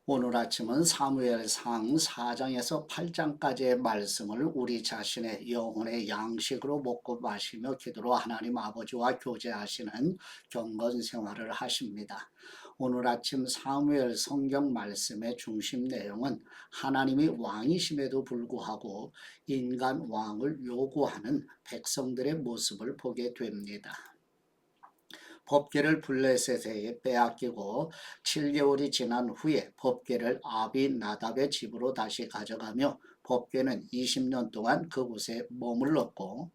오늘 아침은 사무엘상 4장에서 8장까지의 말씀을 우리 자신의 영혼의 양식으로 먹고 마시며 기도로 하나님 아버지와 교제하시는 경건 생활을 하십니다. 오늘 아침 사무엘 성경 말씀의 중심 내용은 하나님이 왕이심에도 불구하고 인간 왕을 요구하는 백성들의 모습을 보게 됩니다. 법궤를 블레셋에게 빼앗기고 7개월이 지난 후에 법궤를 아비나답의 집으로 다시 가져가며 법궤는 20년 동안 그곳에 머물렀고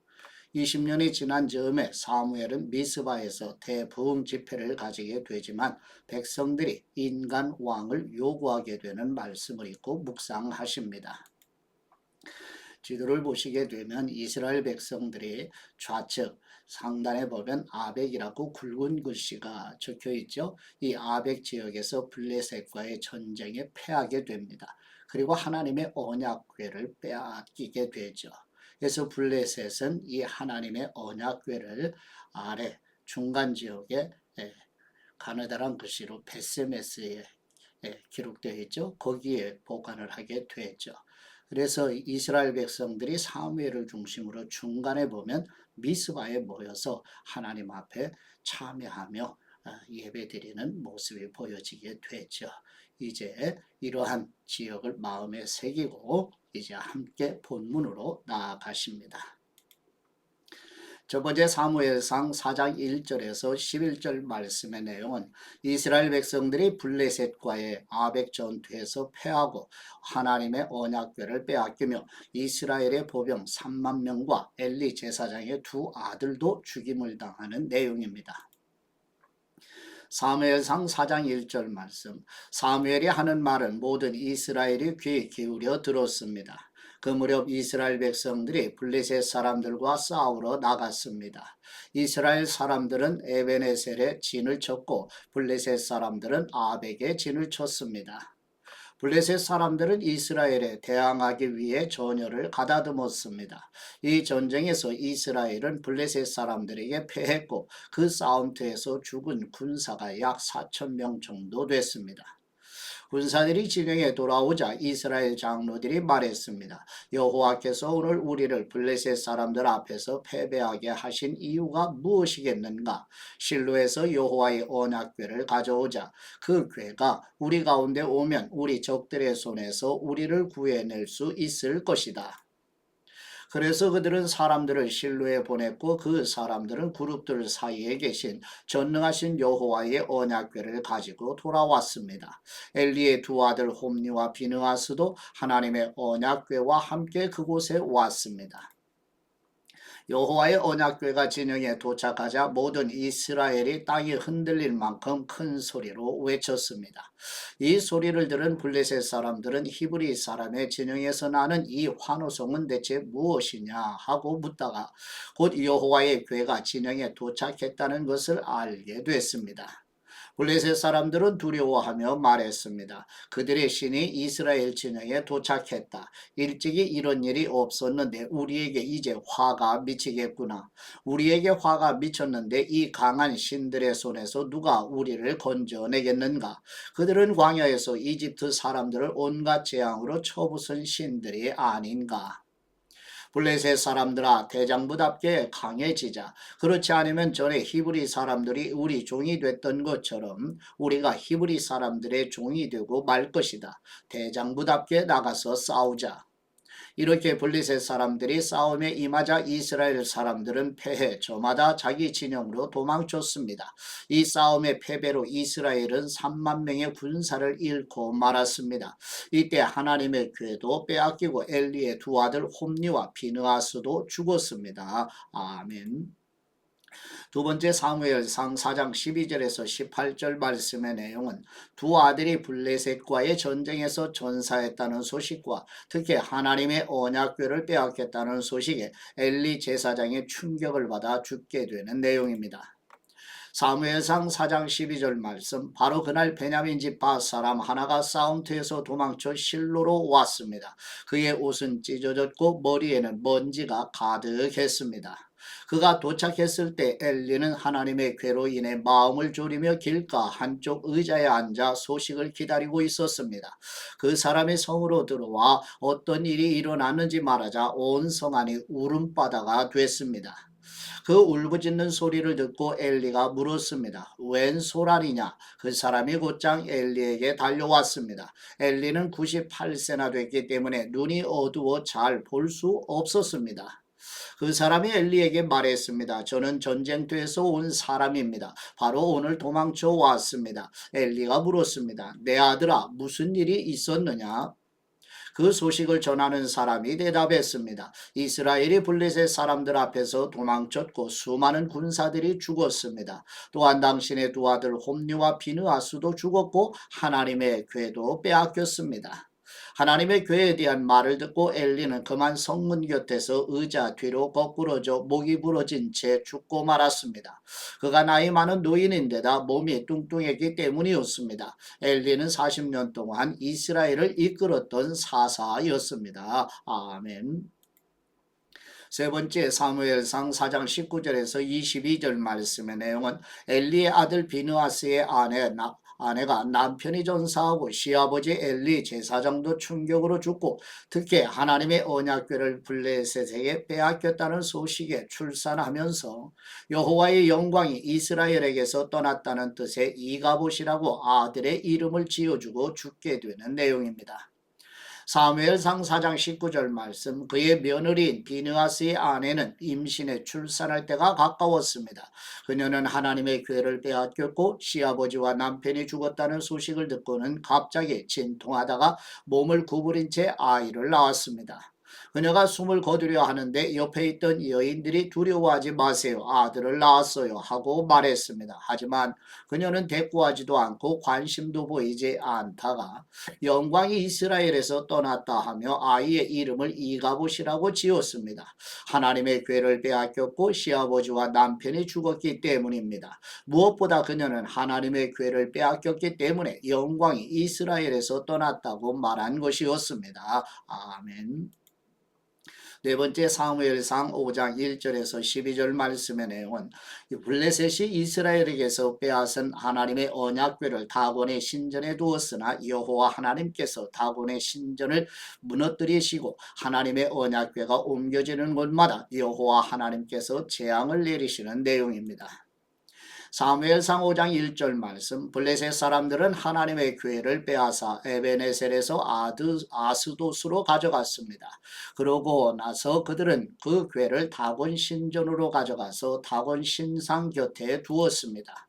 20년이 지난 즈음에 사무엘은 미스바에서 대부흥 집회를 가지게 되지만 백성들이 인간 왕을 요구하게 되는 말씀을 읽고 묵상하십니다. 지도를 보시게 되면 이스라엘 백성들이 좌측 상단에 보면 아벡이라고 굵은 글씨가 적혀 있죠. 이 아벡 지역에서 블레셋과의 전쟁에 패하게 됩니다. 그리고 하나님의 언약궤를 빼앗기게 되죠. 그래서 블레셋은 이 하나님의 언약궤를 아래 중간 지역에 가느다란 글씨로 베세메스에 기록되어 있죠. 거기에 보관을 하게 되죠. 그래서 이스라엘 백성들이 사무엘을 중심으로 중간에 보면 미스바에 모여서 하나님 앞에 참여하며 예배드리는 모습이 보여지게 되죠. 이제 이러한 지역을 마음에 새기고 이제 함께 본문으로 나아가십니다. 첫 번째 사무엘상 4장 1절에서 11절 말씀의 내용은 이스라엘 백성들이 블레셋과의 아벡 전투에서 패하고 하나님의 언약궤를 빼앗기며 이스라엘의 보병 3만 명과 엘리 제사장의 두 아들도 죽임을 당하는 내용입니다. 사무엘상 4장 1절 말씀, 사무엘이 하는 말은 모든 이스라엘이 귀 기울여 들었습니다. 그 무렵 이스라엘 백성들이 블레셋 사람들과 싸우러 나갔습니다. 이스라엘 사람들은 에베네셀에 진을 쳤고 블레셋 사람들은 아벡에 진을 쳤습니다. 블레셋 사람들은 이스라엘에 대항하기 위해 전열을 가다듬었습니다. 이 전쟁에서 이스라엘은 블레셋 사람들에게 패했고 그 싸움터에서 죽은 군사가 약 4천 명 정도 됐습니다. 군사들이 진영에 돌아오자 이스라엘 장로들이 말했습니다. 여호와께서 오늘 우리를 블레셋 사람들 앞에서 패배하게 하신 이유가 무엇이겠는가? 실로에서 여호와의 언약궤를 가져오자 그 궤가 우리 가운데 오면 우리 적들의 손에서 우리를 구해낼 수 있을 것이다. 그래서 그들은 사람들을 실로에 보냈고 그 사람들은 그룹들 사이에 계신 전능하신 여호와의 언약궤를 가지고 돌아왔습니다. 엘리의 두 아들 홈니와 비느하스도 하나님의 언약궤와 함께 그곳에 왔습니다. 여호와의 언약궤가 진영에 도착하자 모든 이스라엘이 땅이 흔들릴 만큼 큰 소리로 외쳤습니다. 이 소리를 들은 블레셋 사람들은 히브리 사람의 진영에서 나는 이 환호성은 대체 무엇이냐 하고 묻다가 곧 여호와의 궤가 진영에 도착했다는 것을 알게 됐습니다. 블레셋 사람들은 두려워하며 말했습니다. 그들의 신이 이스라엘 진영에 도착했다. 일찍이 이런 일이 없었는데 우리에게 이제 화가 미치겠구나. 우리에게 화가 미쳤는데 이 강한 신들의 손에서 누가 우리를 건져내겠는가. 그들은 광야에서 이집트 사람들을 온갖 재앙으로 쳐부순 신들이 아닌가. 블레셋 사람들아 대장부답게 강해지자. 그렇지 않으면 전에 히브리 사람들이 우리 종이 됐던 것처럼 우리가 히브리 사람들의 종이 되고 말 것이다. 대장부답게 나가서 싸우자. 이렇게 블레셋 사람들이 싸움에 임하자 이스라엘 사람들은 패해 저마다 자기 진영으로 도망쳤습니다. 이 싸움의 패배로 이스라엘은 3만 명의 군사를 잃고 말았습니다. 이때 하나님의 궤도 빼앗기고 엘리의 두 아들 홈니와 비느하스도 죽었습니다. 아멘. 두 번째 사무엘상 4장 12절에서 18절 말씀의 내용은 두 아들이 블레셋과의 전쟁에서 전사했다는 소식과 특히 하나님의 언약궤를 빼앗겼다는 소식에 엘리 제사장의 충격을 받아 죽게 되는 내용입니다. 사무엘상 4장 12절 말씀, 바로 그날 베냐민 지파 사람 하나가 싸움터에서 도망쳐 실로로 왔습니다. 그의 옷은 찢어졌고 머리에는 먼지가 가득했습니다. 그가 도착했을 때 엘리는 하나님의 괴로 인해 마음을 졸이며 길가 한쪽 의자에 앉아 소식을 기다리고 있었습니다. 그 사람이 성으로 들어와 어떤 일이 일어났는지 말하자 온 성 안이 울음바다가 됐습니다. 그 울부짖는 소리를 듣고 엘리가 물었습니다. 웬 소란이냐? 그 사람이 곧장 엘리에게 달려왔습니다. 엘리는 98세나 됐기 때문에 눈이 어두워 잘 볼 수 없었습니다. 그 사람이 엘리에게 말했습니다. 저는 전쟁터에서 온 사람입니다. 바로 오늘 도망쳐 왔습니다. 엘리가 물었습니다. 내 아들아, 무슨 일이 있었느냐? 그 소식을 전하는 사람이 대답했습니다. 이스라엘이 블레셋 사람들 앞에서 도망쳤고 수많은 군사들이 죽었습니다. 또한 당신의 두 아들 홈리와 비느하스도 죽었고 하나님의 궤도 빼앗겼습니다. 하나님의 궤에 대한 말을 듣고 엘리는 그만 성문 곁에서 의자 뒤로 거꾸러져 목이 부러진 채 죽고 말았습니다. 그가 나이 많은 노인인데다 몸이 뚱뚱했기 때문이었습니다. 엘리는 40년 동안 이스라엘을 이끌었던 사사였습니다. 아멘. 세 번째 사무엘상 4장 19절에서 22절 말씀의 내용은 엘리의 아들 비느하스의 아내가 남편이 전사하고 시아버지 엘리 제사장도 충격으로 죽고 특히 하나님의 언약궤를 블레셋에게 빼앗겼다는 소식에 출산하면서 여호와의 영광이 이스라엘에게서 떠났다는 뜻의 이가봇이라고 아들의 이름을 지어주고 죽게 되는 내용입니다. 사무엘상 4장 19절 말씀 그의 며느리인 비느하스의 아내는 임신해 출산할 때가 가까웠습니다. 그녀는 하나님의 궤를 빼앗겼고 시아버지와 남편이 죽었다는 소식을 듣고는 갑자기 진통하다가 몸을 구부린 채 아이를 낳았습니다. 그녀가 숨을 거두려 하는데 옆에 있던 여인들이 두려워하지 마세요. 아들을 낳았어요. 하고 말했습니다. 하지만 그녀는 대꾸하지도 않고 관심도 보이지 않다가 영광이 이스라엘에서 떠났다 하며 아이의 이름을 이가봇이라고 지었습니다. 하나님의 궤를 빼앗겼고 시아버지와 남편이 죽었기 때문입니다. 무엇보다 그녀는 하나님의 궤를 빼앗겼기 때문에 영광이 이스라엘에서 떠났다고 말한 것이었습니다. 아멘. 네 번째 사무엘상 5장 1절에서 12절 말씀의 내용은 블레셋이 이스라엘에게서 빼앗은 하나님의 언약궤를 다곤의 신전에 두었으나 여호와 하나님께서 다곤의 신전을 무너뜨리시고 하나님의 언약궤가 옮겨지는 곳마다 여호와 하나님께서 재앙을 내리시는 내용입니다. 사무엘상 5장 1절 말씀 블레셋 사람들은 하나님의 궤를 빼앗아 에베네셀에서 아스도스로 가져갔습니다. 그러고 나서 그들은 그 궤를 다곤 신전으로 가져가서 다곤 신상 곁에 두었습니다.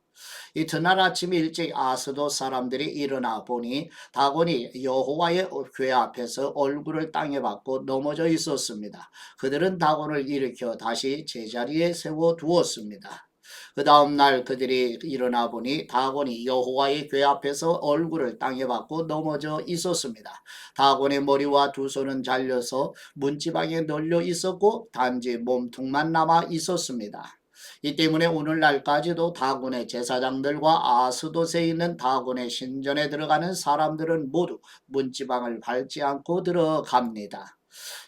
이튿날 아침 일찍 아스도 사람들이 일어나 보니 다곤이 여호와의 궤 앞에서 얼굴을 땅에 박고 넘어져 있었습니다. 그들은 다곤을 일으켜 다시 제자리에 세워 두었습니다. 그 다음날 그들이 일어나 보니 다곤이 여호와의 궤 앞에서 얼굴을 땅에 박고 넘어져 있었습니다. 다곤의 머리와 두 손은 잘려서 문지방에 널려 있었고 단지 몸통만 남아 있었습니다. 이 때문에 오늘날까지도 다곤의 제사장들과 아스돗에 있는 다곤의 신전에 들어가는 사람들은 모두 문지방을 밟지 않고 들어갑니다.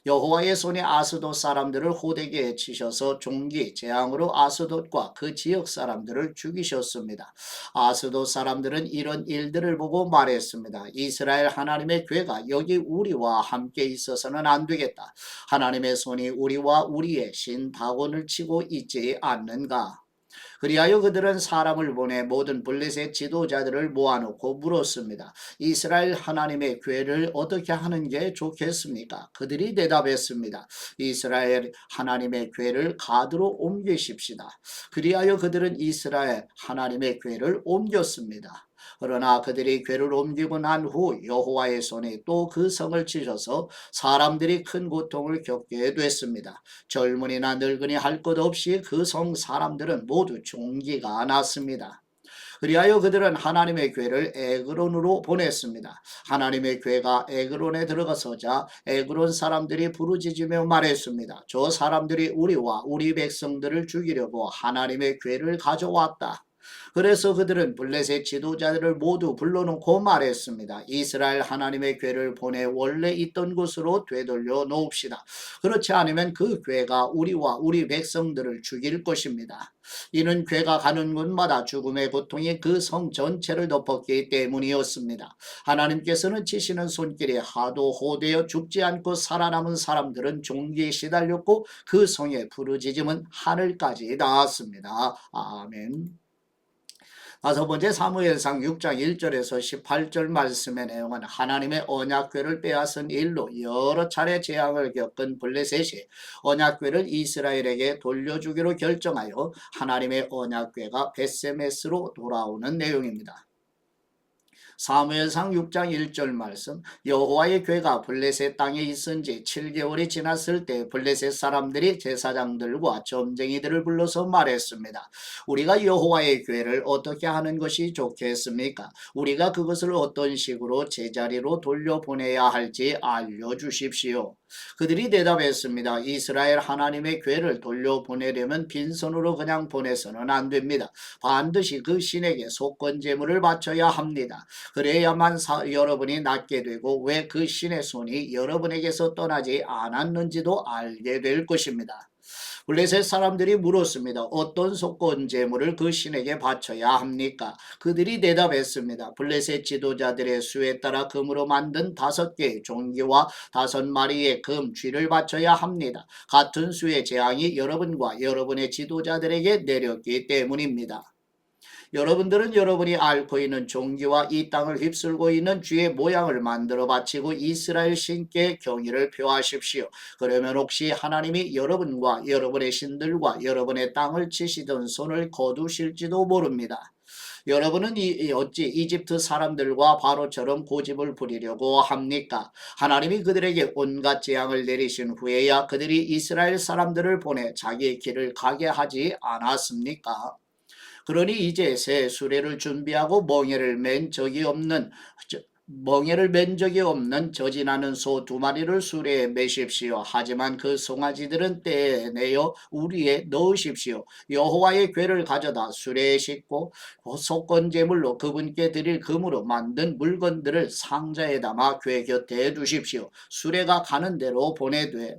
여호와의 손이 아스돗 사람들을 호되게 치셔서 종기 재앙으로 아스돗과 그 지역 사람들을 죽이셨습니다. 아스돗 사람들은 이런 일들을 보고 말했습니다. 이스라엘 하나님의 궤가 여기 우리와 함께 있어서는 안 되겠다. 하나님의 손이 우리와 우리의 신 다곤을 치고 있지 않는가. 그리하여 그들은 사람을 보내 모든 블레셋 지도자들을 모아놓고 물었습니다. 이스라엘 하나님의 궤를 어떻게 하는 게 좋겠습니까? 그들이 대답했습니다. 이스라엘 하나님의 궤를 가드로 옮기십시다. 그리하여 그들은 이스라엘 하나님의 궤를 옮겼습니다. 그러나 그들이 궤를 옮기고 난 후 여호와의 손이 또 그 성을 치셔서 사람들이 큰 고통을 겪게 됐습니다. 젊은이나 늙은이 할 것 없이 그 성 사람들은 모두 종기가 났습니다. 그리하여 그들은 하나님의 궤를 에그론으로 보냈습니다. 하나님의 궤가 에그론에 들어가서자 에그론 사람들이 부르짖으며 말했습니다. 저 사람들이 우리와 우리 백성들을 죽이려고 하나님의 궤를 가져왔다. 그래서 그들은 블레셋 지도자들을 모두 불러놓고 말했습니다. 이스라엘 하나님의 괴를 보내 원래 있던 곳으로 되돌려 놓읍시다. 그렇지 않으면 그 괴가 우리와 우리 백성들을 죽일 것입니다. 이는 괴가 가는 곳마다 죽음의 고통이 그 성 전체를 덮었기 때문이었습니다. 하나님께서는 치시는 손길이 하도 호되어 죽지 않고 살아남은 사람들은 종기에 시달렸고 그 성의 부르짖음은 하늘까지 닿았습니다. 아멘. 다섯 번째 사무엘상 6장 1절에서 18절 말씀의 내용은 하나님의 언약궤를 빼앗은 일로 여러 차례 재앙을 겪은 블레셋이 언약궤를 이스라엘에게 돌려주기로 결정하여 하나님의 언약궤가 벳세메스로 돌아오는 내용입니다. 사무엘상 6장 1절 말씀 여호와의 궤가 블레셋 땅에 있은 지 7개월이 지났을 때 블레셋 사람들이 제사장들과 점쟁이들을 불러서 말했습니다. 우리가 여호와의 궤를 어떻게 하는 것이 좋겠습니까? 우리가 그것을 어떤 식으로 제자리로 돌려보내야 할지 알려주십시오. 그들이 대답했습니다. 이스라엘 하나님의 궤를 돌려보내려면 빈손으로 그냥 보내서는 안 됩니다. 반드시 그 신에게 속건 제물을 바쳐야 합니다. 그래야만 여러분이 낫게 되고 왜 그 신의 손이 여러분에게서 떠나지 않았는지도 알게 될 것입니다. 블레셋 사람들이 물었습니다. 어떤 속건 제물을 그 신에게 바쳐야 합니까? 그들이 대답했습니다. 블레셋 지도자들의 수에 따라 금으로 만든 5개의 종기와 5마리의 금 쥐를 바쳐야 합니다. 같은 수의 재앙이 여러분과 여러분의 지도자들에게 내렸기 때문입니다. 여러분들은 여러분이 앓고 있는 종기와 이 땅을 휩쓸고 있는 쥐의 모양을 만들어 바치고 이스라엘 신께 경의를 표하십시오. 그러면 혹시 하나님이 여러분과 여러분의 신들과 여러분의 땅을 치시던 손을 거두실지도 모릅니다. 여러분은 어찌 이집트 사람들과 바로처럼 고집을 부리려고 합니까? 하나님이 그들에게 온갖 재앙을 내리신 후에야 그들이 이스라엘 사람들을 보내 자기의 길을 가게 하지 않았습니까? 그러니 이제 새 수레를 준비하고 멍에를 맨 적이 없는 저지나는 소 2마리를 수레에 매십시오. 하지만 그 송아지들은 떼에 내어 우리에 넣으십시오. 여호와의 궤를 가져다 수레에 싣고 속건 제물로 그분께 드릴 금으로 만든 물건들을 상자에 담아 궤 곁에 두십시오. 수레가 가는 대로 보내되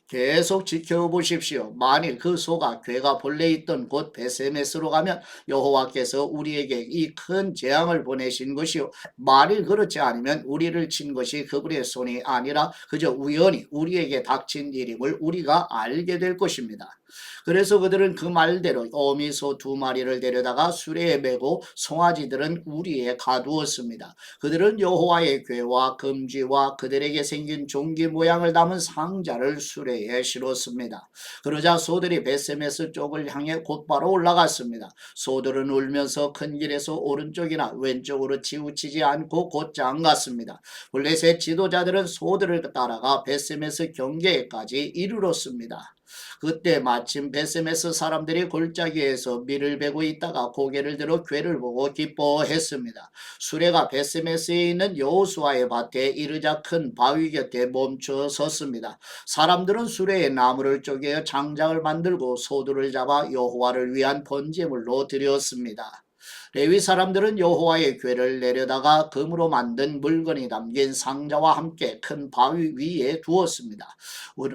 계속 지켜보십시오. 만일 그 소가 궤가 본래 있던 곳 베세메스로 가면 여호와께서 우리에게 이 큰 재앙을 보내신 것이요. 만일 그렇지 않으면 우리를 친 것이 그분의 손이 아니라 그저 우연히 우리에게 닥친 일임을 우리가 알게 될 것입니다. 그래서 그들은 그 말대로 어미소 2마리를 데려다가 수레에 메고 송아지들은 우리에 가두었습니다. 그들은 여호와의 궤와 금쥐와 그들에게 생긴 종기 모양을 담은 상자를 수레에 실었습니다. 그러자 소들이 베세메스 쪽을 향해 곧바로 올라갔습니다. 소들은 울면서 큰 길에서 오른쪽이나 왼쪽으로 치우치지 않고 곧장 갔습니다. 블레셋 지도자들은 소들을 따라가 베세메스 경계에까지 이르렀습니다. 그때 마침 베세메스 사람들이 골짜기에서 밀을 베고 있다가 고개를 들어 궤를 보고 기뻐했습니다. 수레가 베세메스에 있는 여호수아의 밭에 이르자 큰 바위 곁에 멈춰 섰습니다. 사람들은 수레에 나무를 쪼개 장작을 만들고 소들을 잡아 여호와를 위한 번제물로 드렸습니다. 레위 사람들은 여호와의 궤를 내려다가 금으로 만든 물건이 담긴 상자와 함께 큰 바위 위에 두었습니다.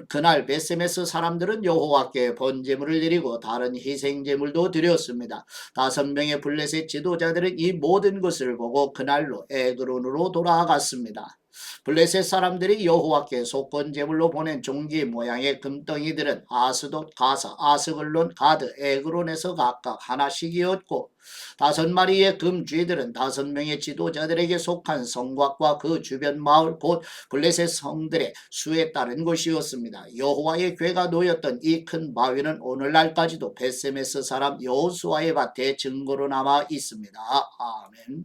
그날 베세메스 사람들은 여호와께 번제물을 드리고 다른 희생제물도 드렸습니다. 5명의 블레셋 지도자들은 이 모든 것을 보고 그날로 에그론으로 돌아갔습니다. 블레셋 사람들이 여호와께 속건 제물로 보낸 종기 모양의 금덩이들은 아스돗, 가사, 아스글론, 가드, 에그론에서 각각 하나씩이었고 5마리의 금쥐들은 5명의 지도자들에게 속한 성곽과 그 주변 마을 곧 블레셋 성들의 수에 따른 곳이었습니다. 여호와의 궤가 놓였던 이 큰 바위는 오늘날까지도 베세메스 사람 여호수아의 밭에 증거로 남아 있습니다. 아멘.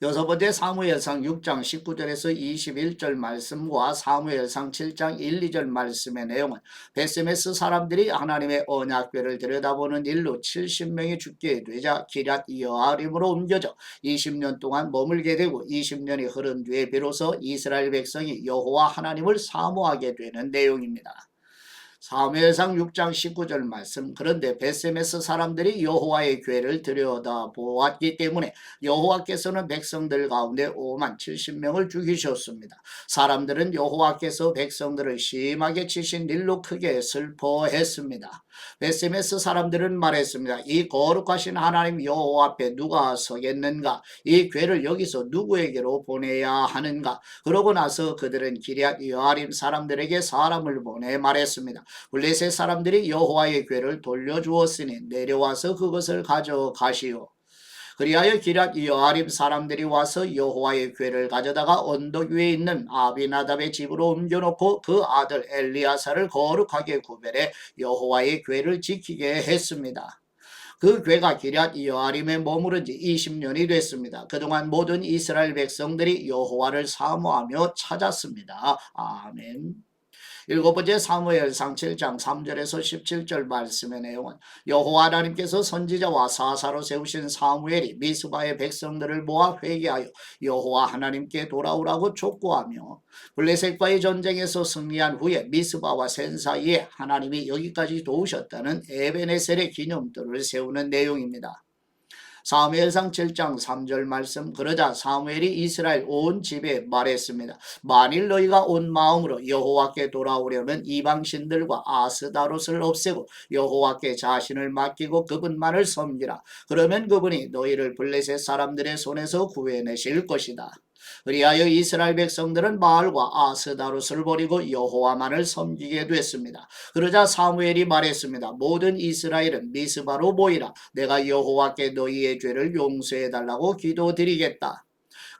여섯 번째 사무엘상 6장 19절에서 21절 말씀과 사무엘상 7장 1, 2절 말씀의 내용은 베세메스 사람들이 하나님의 언약궤를 들여다보는 일로 70명이 죽게 되자 기럇 여아림으로 옮겨져 20년 동안 머물게 되고 20년이 흐른 뒤에 비로소 이스라엘 백성이 여호와 하나님을 사모하게 되는 내용입니다. 사무엘상 6장 19절 말씀. 그런데 베세메스 사람들이 여호와의 궤를 들여다보았기 때문에 여호와께서는 백성들 가운데 5만 70명을 죽이셨습니다. 사람들은 여호와께서 백성들을 심하게 치신 일로 크게 슬퍼했습니다. 베세메스 사람들은 말했습니다. 이 거룩하신 하나님 여호와 앞에 누가 서겠는가? 이 궤를 여기서 누구에게로 보내야 하는가? 그러고 나서 그들은 기럇 여아림 사람들에게 사람을 보내 말했습니다. 블레셋 사람들이 여호와의 궤를 돌려주었으니 내려와서 그것을 가져가시오. 그리하여 기럇 여아림 사람들이 와서 여호와의 궤를 가져다가 언덕 위에 있는 아비나답의 집으로 옮겨놓고 그 아들 엘리야사를 거룩하게 구별해 여호와의 궤를 지키게 했습니다. 그 궤가 기럇 여아림에 머무른 지 20년이 됐습니다. 그동안 모든 이스라엘 백성들이 여호와를 사모하며 찾았습니다. 아멘. 일곱 번째 사무엘상 7장 3절에서 17절 말씀의 내용은 여호와 하나님께서 선지자와 사사로 세우신 사무엘이 미스바의 백성들을 모아 회개하여 여호와 하나님께 돌아오라고 촉구하며 블레셋과의 전쟁에서 승리한 후에 미스바와 센 사이에 하나님이 여기까지 도우셨다는 에베네셀의 기념들을 세우는 내용입니다. 사무엘상 7장 3절 말씀. 그러자 사무엘이 이스라엘 온 집에 말했습니다. 만일 너희가 온 마음으로 여호와께 돌아오려면 이방신들과 아스다롯을 없애고 여호와께 자신을 맡기고 그분만을 섬기라. 그러면 그분이 너희를 블레셋 사람들의 손에서 구해내실 것이다. 그리하여 이스라엘 백성들은 바알과 아스다롯을 버리고 여호와만을 섬기게 됐습니다. 그러자 사무엘이 말했습니다. 모든 이스라엘은 미스바로 모이라. 내가 여호와께 너희의 죄를 용서해달라고 기도드리겠다.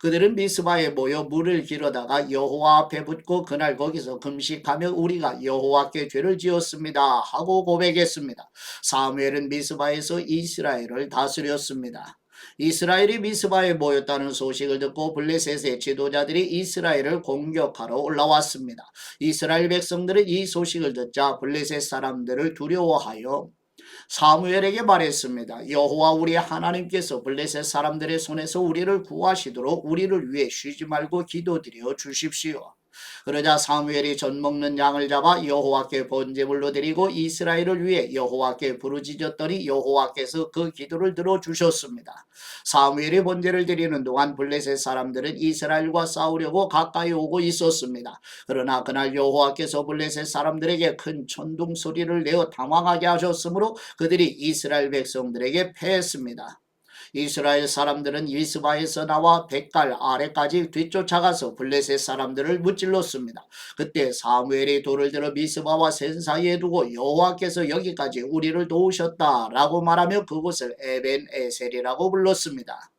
그들은 미스바에 모여 물을 기르다가 여호와 앞에 붙고 그날 거기서 금식하며 우리가 여호와께 죄를 지었습니다 하고 고백했습니다. 사무엘은 미스바에서 이스라엘을 다스렸습니다. 이스라엘이 미스바에 모였다는 소식을 듣고 블레셋의 지도자들이 이스라엘을 공격하러 올라왔습니다. 이스라엘 백성들은 이 소식을 듣자 블레셋 사람들을 두려워하여 사무엘에게 말했습니다. 여호와 우리 하나님께서 블레셋 사람들의 손에서 우리를 구하시도록 우리를 위해 쉬지 말고 기도드려 주십시오. 그러자 사무엘이 젖 먹는 양을 잡아 여호와께 번제물로 드리고 이스라엘을 위해 여호와께 부르짖었더니 여호와께서 그 기도를 들어주셨습니다. 사무엘이 번제를 드리는 동안 블레셋 사람들은 이스라엘과 싸우려고 가까이 오고 있었습니다. 그러나 그날 여호와께서 블레셋 사람들에게 큰 천둥 소리를 내어 당황하게 하셨으므로 그들이 이스라엘 백성들에게 패했습니다. 이스라엘 사람들은 미스바에서 나와 백갈 아래까지 뒤쫓아가서 블레셋 사람들을 무찔렀습니다. 그때 사무엘이 돌을 들어 미스바와 센 사이에 두고 여호와께서 여기까지 우리를 도우셨다라고 말하며 그곳을 에벤에셀이라고 불렀습니다.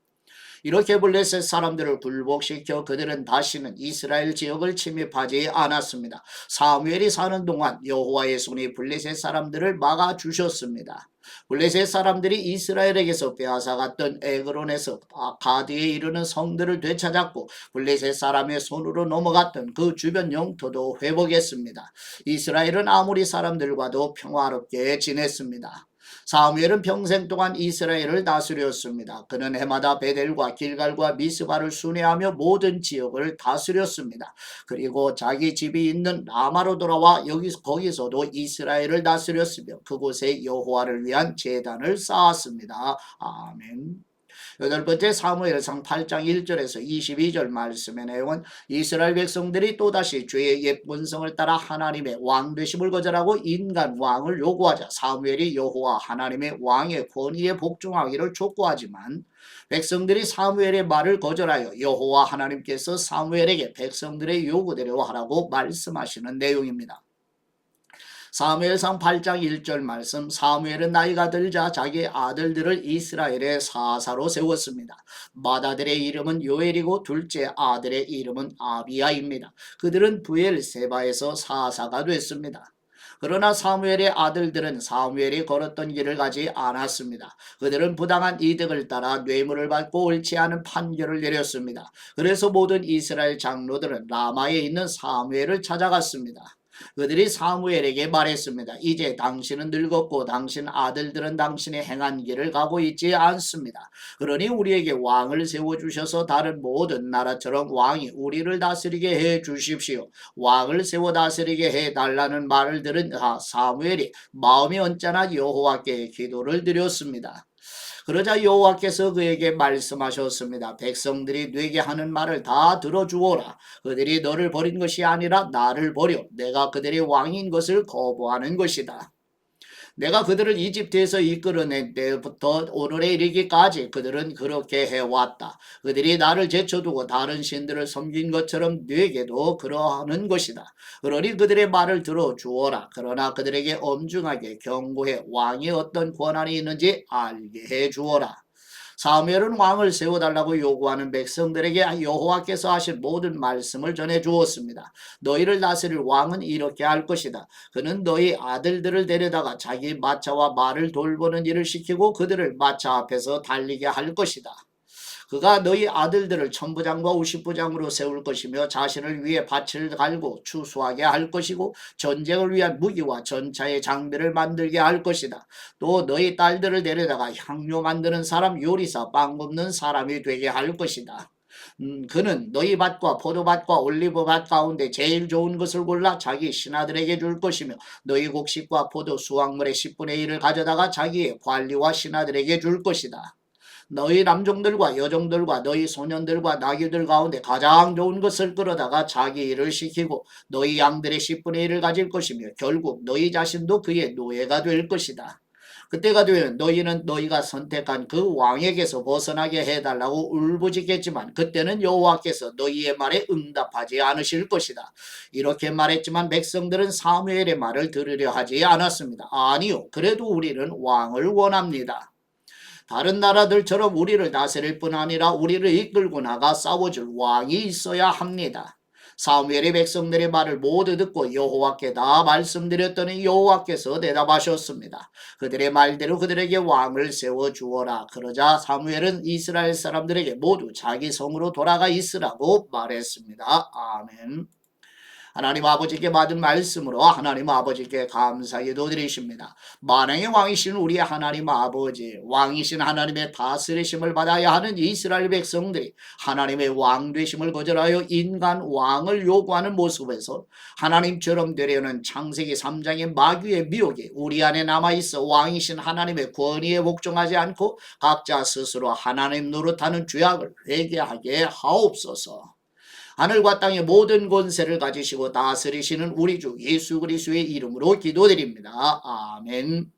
이렇게 블레셋 사람들을 굴복시켜 그들은 다시는 이스라엘 지역을 침입하지 않았습니다. 사무엘이 사는 동안 여호와의 손이 블레셋 사람들을 막아주셨습니다. 블레셋 사람들이 이스라엘에게서 빼앗아갔던 에그론에서 가드에 이르는 성들을 되찾았고 블레셋 사람의 손으로 넘어갔던 그 주변 영토도 회복했습니다. 이스라엘은 아모리 사람들과도 평화롭게 지냈습니다. 사무엘은 평생 동안 이스라엘을 다스렸습니다. 그는 해마다 베델과 길갈과 미스바를 순회하며 모든 지역을 다스렸습니다. 그리고 자기 집이 있는 라마로 돌아와 거기서도 이스라엘을 다스렸으며 그곳에 여호와를 위한 제단을 쌓았습니다. 아멘. 여덟 번째 사무엘상 8장 1절에서 22절 말씀의 내용은 이스라엘 백성들이 또다시 죄의 옛 본성을 따라 하나님의 왕 되심을 거절하고 인간 왕을 요구하자 사무엘이 여호와 하나님의 왕의 권위에 복종하기를 촉구하지만 백성들이 사무엘의 말을 거절하여 여호와 하나님께서 사무엘에게 백성들의 요구대로 하라고 말씀하시는 내용입니다. 사무엘상 8장 1절 말씀. 사무엘은 나이가 들자 자기 아들들을 이스라엘의 사사로 세웠습니다. 맏아들의 이름은 요엘이고 둘째 아들의 이름은 아비야입니다. 그들은 부엘세바에서 사사가 됐습니다. 그러나 사무엘의 아들들은 사무엘이 걸었던 길을 가지 않았습니다. 그들은 부당한 이득을 따라 뇌물을 받고 옳지 않은 판결을 내렸습니다. 그래서 모든 이스라엘 장로들은 라마에 있는 사무엘을 찾아갔습니다. 그들이 사무엘에게 말했습니다. 이제 당신은 늙었고 당신 아들들은 당신의 행한 길을 가고 있지 않습니다. 그러니 우리에게 왕을 세워주셔서 다른 모든 나라처럼 왕이 우리를 다스리게 해 주십시오. 왕을 세워 다스리게 해달라는 말을 들은 사무엘이 마음이 언짢아 여호와께 기도를 드렸습니다. 그러자 여호와께서 그에게 말씀하셨습니다. 백성들이 네게 하는 말을 다 들어주어라. 그들이 너를 버린 것이 아니라 나를 버려 내가 그들의 왕인 것을 거부하는 것이다. 내가 그들을 이집트에서 이끌어낸 때부터 오늘에 이르기까지 그들은 그렇게 해왔다. 그들이 나를 제쳐두고 다른 신들을 섬긴 것처럼 네게도 그러하는 것이다. 그러니 그들의 말을 들어주어라. 그러나 그들에게 엄중하게 경고해 왕이 어떤 권한이 있는지 알게 해주어라. 사무엘은 왕을 세워달라고 요구하는 백성들에게 여호와께서 하신 모든 말씀을 전해 주었습니다. 너희를 다스릴 왕은 이렇게 할 것이다. 그는 너희 아들들을 데려다가 자기 마차와 말을 돌보는 일을 시키고 그들을 마차 앞에서 달리게 할 것이다. 그가 너희 아들들을 천부장과 우십부장으로 세울 것이며 자신을 위해 밭을 갈고 추수하게 할 것이고 전쟁을 위한 무기와 전차의 장비를 만들게 할 것이다. 또 너희 딸들을 데려다가 향료 만드는 사람, 요리사, 빵 굽는 사람이 되게 할 것이다. 그는 너희 밭과 포도밭과 올리브밭 가운데 제일 좋은 것을 골라 자기 신하들에게 줄 것이며 너희 곡식과 포도 수확물의 10분의 1을 가져다가 자기의 관리와 신하들에게 줄 것이다. 너희 남종들과 여종들과 너희 소년들과 나귀들 가운데 가장 좋은 것을 끌어다가 자기 일을 시키고 너희 양들의 10분의 1을 가질 것이며 결국 너희 자신도 그의 노예가 될 것이다. 그때가 되면 너희는 너희가 선택한 그 왕에게서 벗어나게 해달라고 울부짖겠지만 그때는 여호와께서 너희의 말에 응답하지 않으실 것이다. 이렇게 말했지만 백성들은 사무엘의 말을 들으려 하지 않았습니다. 아니요, 그래도 우리는 왕을 원합니다. 다른 나라들처럼 우리를 다스릴 뿐 아니라 우리를 이끌고 나가 싸워줄 왕이 있어야 합니다. 사무엘이 백성들의 말을 모두 듣고 여호와께 다 말씀드렸더니 여호와께서 대답하셨습니다. 그들의 말대로 그들에게 왕을 세워주어라. 그러자 사무엘은 이스라엘 사람들에게 모두 자기 성으로 돌아가 있으라고 말했습니다. 아멘. 하나님 아버지께 받은 말씀으로 하나님 아버지께 감사기도 드리십니다. 만왕의 왕이신 우리의 하나님 아버지, 왕이신 하나님의 다스리심을 받아야 하는 이스라엘 백성들이 하나님의 왕 되심을 거절하여 인간 왕을 요구하는 모습에서 하나님처럼 되려는 창세기 3장의 마귀의 미혹이 우리 안에 남아있어 왕이신 하나님의 권위에 복종하지 않고 각자 스스로 하나님 노릇하는 죄악을 회개하게 하옵소서. 하늘과 땅의 모든 권세를 가지시고 다스리시는 우리 주 예수 그리스도의 이름으로 기도드립니다. 아멘.